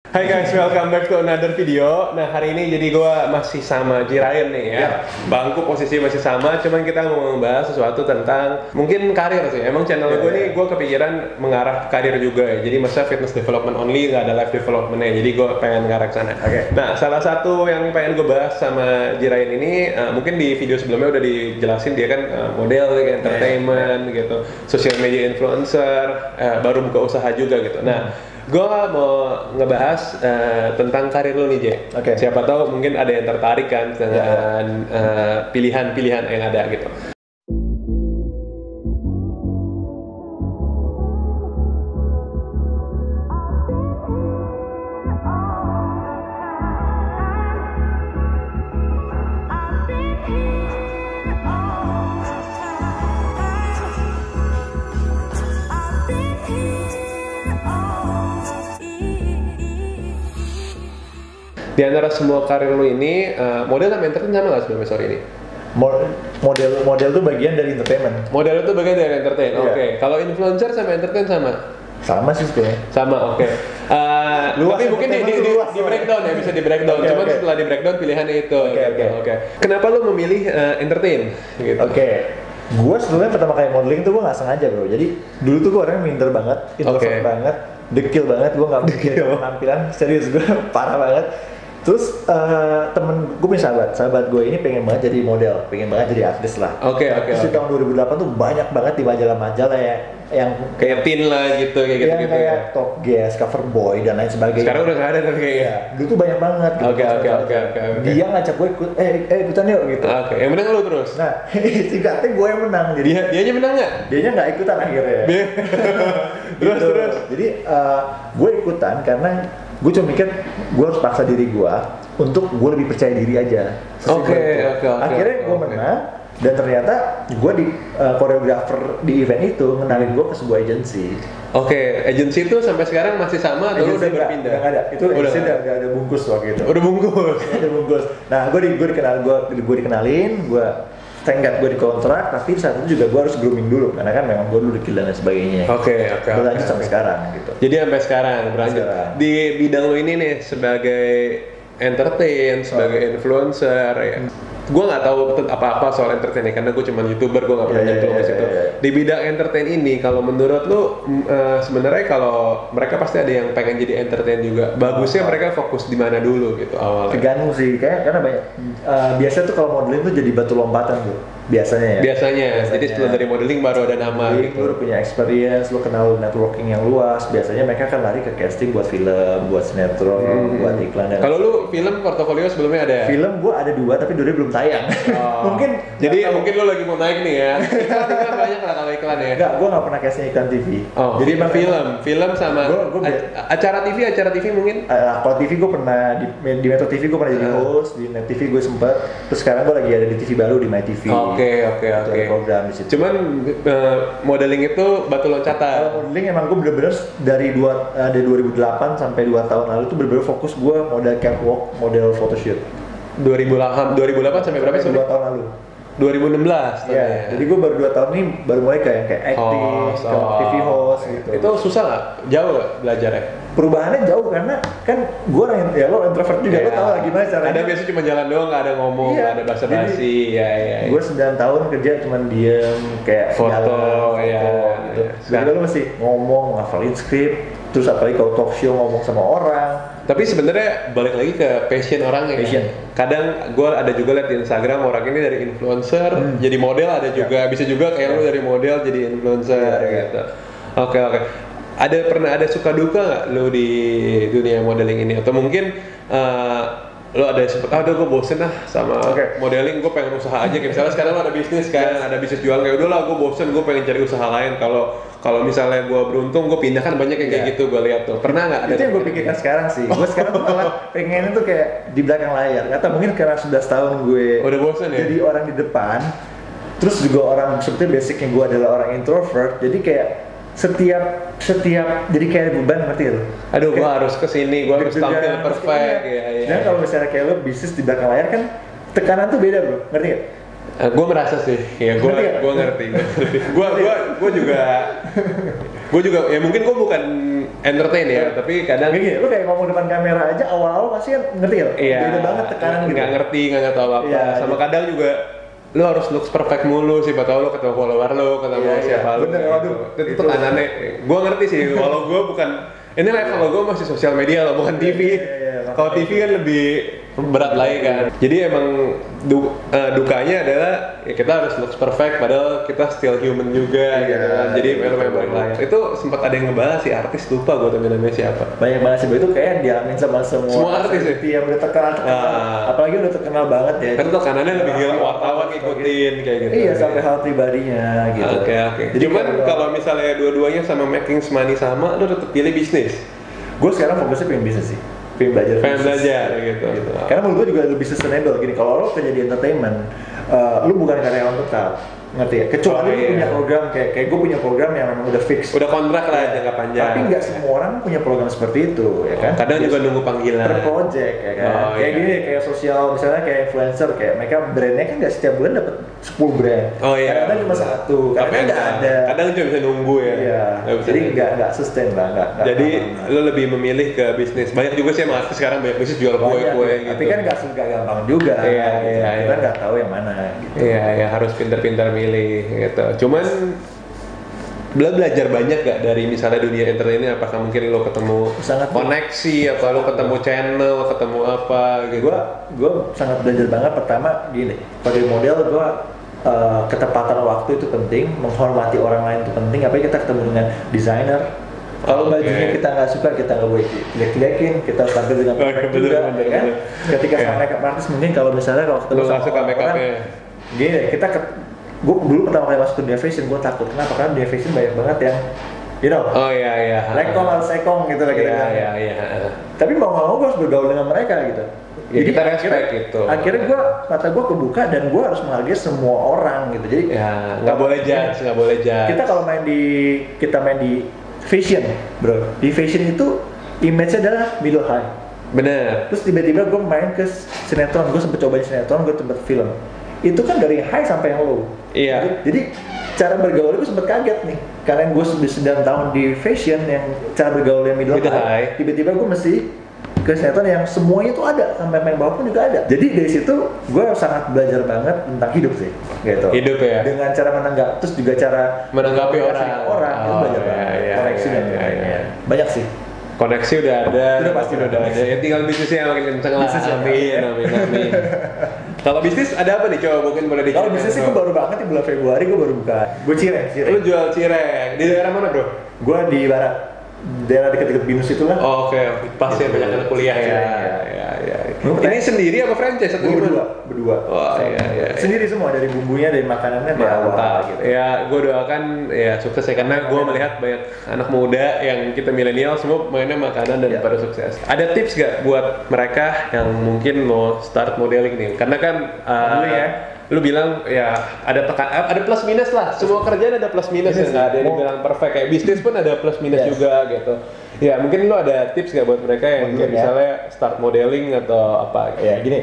Hai guys, welcome back to another video. Nah hari ini jadi gue masih sama Jirayan nih ya. Bangku posisi masih sama, cuman kita mau membahas sesuatu tentang mungkin karir sih. Emang channel gue nih gue kepikiran mengarah ke karir juga ya. Jadi masa fitness development only, nggak ada life developmentnya. Jadi gue pengen ngarah ke sana. Nah salah satu yang pengen gue bahas sama Jirayan ini, mungkin di video sebelumnya udah dijelasin dia kan model, entertainment gitu, social media influencer, baru buka usaha juga gitu. Nah gue mau ngebahas tentang karir lo nih, Jay. Siapa tahu mungkin ada yang tertarik kan dengan pilihan-pilihan yang ada gitu. Di antara semua karir lo ini, model sama entertain sama nggak sebelumnya sore ini? Model tuh bagian dari entertainment. Model itu bagian dari entertain, oke. Kalau influencer sama entertain sama? Sama sih sebenarnya. Sama, oke. Tapi mungkin di breakdown ya, bisa di breakdown. Cuman setelah di breakdown pilihannya itu. Oke. Kenapa lo memilih entertain? Gitu. Gue sebenarnya pertama kali modeling tuh gue nggak sengaja bro. Jadi dulu tuh gue orangnya minder banget, introvert banget, dekil banget. Gue nggak mikir penampilan, serius gue parah banget. Terus temen gue punya sahabat gue ini pengen banget jadi model, pengen banget jadi artis lah. Terus di tahun 2008 tuh banyak banget di majalah-majalah ya, yang kayak Teen lah gitu, kayak gitu. Kayak Top Gear, Cover Boy dan lain sebagainya. Sekarang udah nggak ada kan kayaknya. Dulu tuh banyak banget. Oke. Dia ngajak gue ikut, ikutan yuk gitu. Yang menang lu terus. Nah, singkatnya gue yang menang. Jadi dianya menang nggak? Dianya nggak ikutan akhirnya. Terus. Jadi gue ikutan karena gue cuma mikir gue harus paksa diri gue untuk gue lebih percaya diri aja. Akhirnya gue menang dan ternyata gue di koreografer di event itu ngenalin gue ke sebuah agensi. Agensi itu sampai sekarang masih sama atau udah berpindah? Udah ada. Itu agensi udah ada bungkus waktu itu. Udah bungkus. Ada bungkus. Nah, gue dikenalin, tenggat gue dikontrak, tapi saat itu juga gue harus grooming dulu karena kan memang gue dulu dekil dan sebagainya. Berlanjut sampai sekarang gitu. Jadi sampai sekarang berlanjut. Di bidang lo ini nih sebagai entertain, sebagai influencer ya. Gue nggak tahu apa-apa soal entertain ini karena gue cuma YouTuber, gue nggak pernah nyemplung ke situ. Di bidang entertain ini, kalau menurut lo sebenarnya kalau mereka pasti ada yang pengen jadi entertain juga, bagusnya mereka fokus di mana dulu gitu awalnya? Tergantung sih, karena banyak. Biasanya tuh kalau modeling tuh jadi batu lompatan tuh. Biasanya. Jadi setelah dari modeling baru ada nama gitu. Lu punya experience, lu kenal networking yang luas. Biasanya mereka akan lari ke casting buat film, buat sinetron, buat iklan dan. Kalau lu film portofolio sebelumnya ada? Film gua ada 2 tapi 2 belum tayang. Mungkin lu lagi mau naik nih ya. Iklan banyak lah kalau iklan ya. Enggak, gua nggak pernah casting iklan TV. Jadi film sama acara TV mungkin. Kalau TV gua pernah di Metro TV gua pernah jadi host, di Net TV gua sempet. Terus sekarang gua lagi ada di TV baru di My TV. Oke. Program di situ. Cuman modeling itu batu loncatan. Kalau modeling emang gue bener-bener dari 2008 sampai 2 tahun lalu tuh bener-bener fokus gue model catwalk, model photoshoot. 2008 sampai berapa sih? 2 tahun lalu. 2016. Iya. Jadi gue baru 2 tahun ini baru mulai kayak acting, TV host gitu. Itu susah nggak? Jauh nggak belajarnya? Perubahannya jauh karena kan gue orang lo introvert juga, lo tau lah gimana caranya. Ada biasa cuma jalan doang, nggak ada ngomong, nggak ada basa-basi. Gue 9 tahun kerja cuma diem kayak foto gitu. Jadi lo mesti ngomong, ngafalin skrip, terus apalagi kalau talk show ngomong sama orang. Tapi sebenarnya balik lagi ke passion orangnya. Kadang gue ada juga liat di Instagram orang ini dari influencer jadi model, ada juga bisa juga kayak lo dari model jadi influencer gitu. Oke. Pernah ada suka duka nggak lo di dunia modeling ini? Atau mungkin lo ada sempet, gue bosen sama modeling, gue pengen usaha aja. Kayak misalnya sekarang lo ada bisnis kan, ada bisnis jualan, kayak udahlah gue bosen, gue pengen cari usaha lain. Kalau misalnya gue beruntung, gue pindah, kan banyak yang kayak gitu gue lihat tuh. Pernah nggak? Itu yang gue pikirkan sekarang sih. Gue sekarang tuh malah pengennya tuh kayak di belakang layar. Atau mungkin karena 11 tahun gue udah bosen ya? Jadi orang di depan. Terus juga orang, seperti basicnya gue adalah orang introvert. Jadi kayak setiap jadi kayak beban, ngerti lo? Aduh, gue harus kesini, gue harus tampil perfect. Dan kalau misalnya kayak lo bisnis di belakang layar kan tekanan tuh beda bro, ngerti gak? Gue merasa sih, ya gue ngerti. Gue juga ya mungkin gue bukan entertain ya, tapi kadang gini, lu kayak ngomong depan kamera aja awal-awal pasti kan ngerti ya? Iya, beda banget tekanan gitu. Nggak ngerti, nggak tahu apa. Iya, sama kadang juga lu harus looks perfect mulu sih, tahu lu ketemu follower lu, ketemu siapa lu. Bener, waduh. Itu tekanannya. Gue ngerti sih, walau gue bukan ini level gue masih sosial media loh, bukan TV. Kalau TV kan lebih berat lagi kan. Jadi emang dukanya adalah ya kita harus looks perfect padahal kita still human juga gitu kan. Jadi memang balik layar. Itu sempat ada yang ngebahas sih artis, lupa gue tapi namanya siapa. Banyak banget sih, itu kayak dialamin sama semua artis yang udah terkenal. Apalagi udah terkenal banget ya. Kan tekanannya lebih gila, wartawan ikutin kayak gitu. Iya, sampai hal pribadinya gitu. Oke. Jadi cuman kalau misalnya dua-duanya sama making money sama, lu tetap pilih bisnis. Gue sekarang fokusnya pengen bisnis sih. Pengen belajar gitu. Karena menurut gue juga lebih sustainable gini. Kalau lo kerja di entertainment, lu bukan karyawan tetap, ngerti ya? Kecuali lu punya program kayak gue punya program yang memang udah fix. Udah kontrak lah jangka panjang. Tapi nggak semua orang punya program seperti itu, ya kan? Kadang juga nunggu panggilan. Per project, ya kan? Kayak gini, kayak sosial, misalnya kayak influencer, kayak mereka brandnya kan nggak setiap bulan dapat 10 brand. Kadang cuma satu, kadang nggak ada. Kadang cuma bisa nunggu ya. Iya. Jadi nggak sustain lah, nggak. Jadi lo lebih memilih ke bisnis. Banyak juga sih yang artis sekarang banyak bisnis jual kue-kue gitu. Tapi kan nggak gampang juga. Iya. Kita nggak tahu yang mana. Gitu. Iya, harus pintar-pintar milih gitu. Cuman belajar banyak gak dari misalnya dunia entertain ini? Apakah mungkin lo ketemu koneksi, apa lo ketemu channel, ketemu apa gitu? Gue sangat belajar banget. Pertama gini, pada model gue ketepatan waktu itu penting, menghormati orang lain itu penting. Apalagi kita ketemu dengan desainer. Kalau bajunya kita nggak suka, kita nggak boleh jelek-jelekin, kita tampil dengan perfect juga, kan? Ketika sama makeup artist mungkin kalau misalnya kalau ketemu sama orang, gini, gue dulu pertama kali masuk ke dunia fashion, gue takut. Kenapa? Karena dunia fashion banyak banget yang, you know, lekong atau sekong gitu lah kita. Tapi mau nggak mau gue harus bergaul dengan mereka gitu. Ya, jadi kita respect gitu. Akhirnya mata gue kebuka dan gue harus menghargai semua orang gitu. Jadi nggak boleh judge. Kita kalau main di fashion, bro. Di fashion itu image-nya adalah middle high. Bener. Terus tiba-tiba gue main ke sinetron, gue sempet cobain sinetron, gue sempet film. Itu kan dari high sampai yang low. Iya. Jadi cara bergaul gue sempet kaget nih. Karena gue sudah 9 tahun di fashion yang cara bergaul yang middle high. Tiba-tiba gue mesti ke sinetron yang semuanya itu ada, sampai yang bawah pun juga ada. Jadi dari situ gue sangat belajar banget tentang hidup sih, gitu. Hidup ya. Dengan cara menanggapi, terus juga cara menanggapi orang. Itu belajar banget. Koneksi dan lain-lain. Banyak sih. Koneksi udah ada, udah pasti udah ada. Ya tinggal bisnisnya yang makin kenceng lah. Amin. Kalau bisnis ada apa nih? Coba mungkin boleh diceritain. Kalau bisnis sih gue baru banget di bulan Februari gue baru buka. Gue cireng. Lu jual cireng di daerah mana, Bro? Gue di barat. Daerah dekat-dekat Binus itulah. Oke. Pasti banyak anak kuliah ya. Ini sendiri apa franchise atau gimana? Berdua. Iya. Sendiri semua, dari bumbunya, dari makanannya, dari awal gitu. Ya, gue doakan ya sukses ya, karena gue melihat banyak anak muda yang kita milenial semua mainnya makanan dan pada sukses. Ada tips gak buat mereka yang mungkin mau start modeling nih? Karena kan lu bilang ya ada plus minus lah. Semua kerjaan ada plus minus ya, nggak ada yang bilang perfect. Kayak bisnis pun ada plus minus juga gitu. Ya mungkin lu ada tips gak buat mereka yang misalnya start modeling atau apa? Gitu. Ya gini,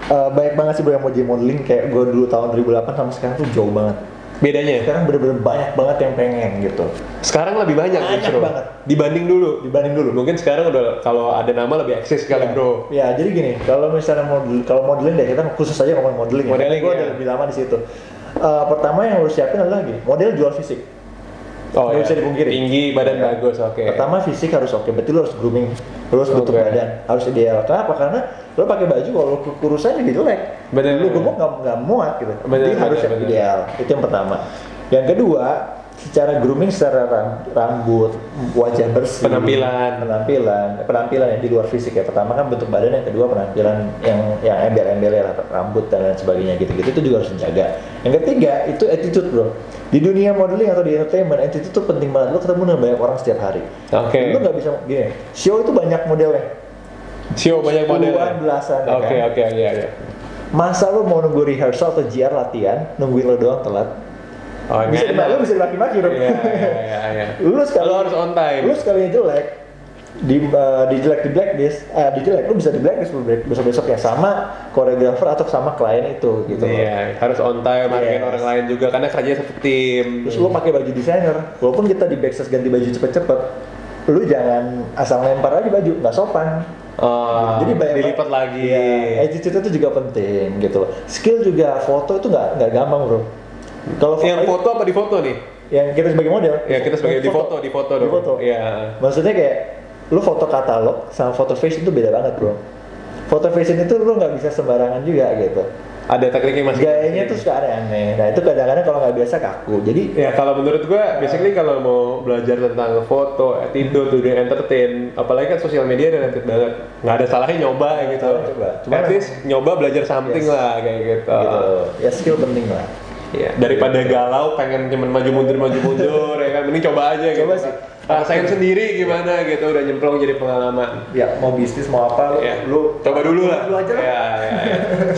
banyak banget sih yang mau jadi modeling. Kayak gue dulu tahun 2008 sama sekarang tuh jauh banget. Bedanya? Sekarang bener-bener banyak banget yang pengen gitu. Sekarang lebih banyak justru. Banget. Dibanding dulu. Mungkin sekarang udah kalau ada nama lebih eksis kali, Bro. Ya, jadi gini, kalau misalnya modeling deh, kita khusus aja ngomong modeling. Gue udah lebih lama di situ. Pertama yang harus siapin adalah gini, model jual fisik. Nggak bisa dipungkiri. Tinggi, badan bagus, oke. Pertama fisik harus oke, berarti lo harus grooming, lo harus bentuk badan, harus ideal. Kenapa? Karena lo pakai baju kalau kurusannya jadi jelek. Bener. Lo gemuk nggak muat gitu. Jadi harus yang ideal. Itu yang pertama. Yang kedua, secara grooming, secara rambut, wajah bersih, penampilan yang di luar fisik ya. Pertama kan bentuk badan, yang kedua penampilan yang embel-embel ya, rambut dan lain sebagainya gitu-gitu, itu juga harus dijaga. Yang ketiga itu attitude, bro. Di dunia modeling atau di entertainment, attitude itu penting banget. Lo ketemu dengan banyak orang setiap hari. Lo nggak bisa gini. Show itu banyak modelnya. Puluhan, belasan. Oke, iya. Masa lo mau nunggu rehearsal atau GR latihan, nungguin lo doang telat? Bisa dimaki-maki bro. Iya. Lu harus on time. Lu sekalinya jelek, di blacklist, lu bisa di blacklist besok-besok ya sama koreografer atau sama klien itu gitu. Iya, harus on time, hargain orang lain juga karena kerjanya satu tim. Terus lu pakai baju desainer, walaupun kita di backstage ganti baju cepet-cepet, lu jangan asal lempar aja baju, nggak sopan. Jadi dilipat lagi. Ya, attitude itu juga penting gitu loh. Skill juga, foto itu nggak gampang bro. Kalau yang foto apa di foto nih? Yang kita sebagai model. Ya kita sebagai di foto dong. Di foto. Iya. Maksudnya kayak lu foto katalog sama foto fashion itu beda banget bro. Foto fashion itu lu nggak bisa sembarangan juga gitu. Ada tekniknya masih. Gayanya tuh suka aneh-aneh. Nah itu kadang-kadang kalau nggak biasa kaku. Jadi ya kalau menurut gua, basically kalau mau belajar tentang foto, attitude, dunia entertain, apalagi kan sosial media related banget. Nggak ada salahnya nyoba gitu. Cuma at least nyoba belajar something lah kayak gitu. Ya skill penting lah. Iya, daripada galau pengen cuman maju mundur ya kan, mending coba aja gitu. Coba sih. Rasain sendiri gimana gitu, udah nyemplung jadi pengalaman. Ya, mau bisnis mau apa lu coba dulu lah. Dulu aja lah. Ya.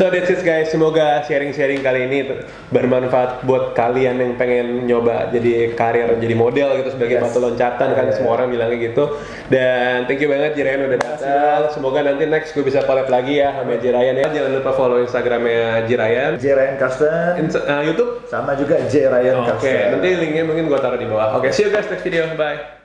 So that's it guys, semoga sharing-sharing kali ini bermanfaat buat kalian yang pengen nyoba jadi karir jadi model gitu sebagai batu loncatan kan semua orang bilangnya gitu. Dan thank you banget Jirayan udah datang. Semoga nanti next gue bisa collab lagi ya sama Jirayan ya. Jangan lupa follow Instagramnya Jirayan. Jirayan Custom. YouTube sama juga Jirayan Custom. Oke, nanti linknya mungkin gue taruh di bawah. Oke, see you guys next video. Bye.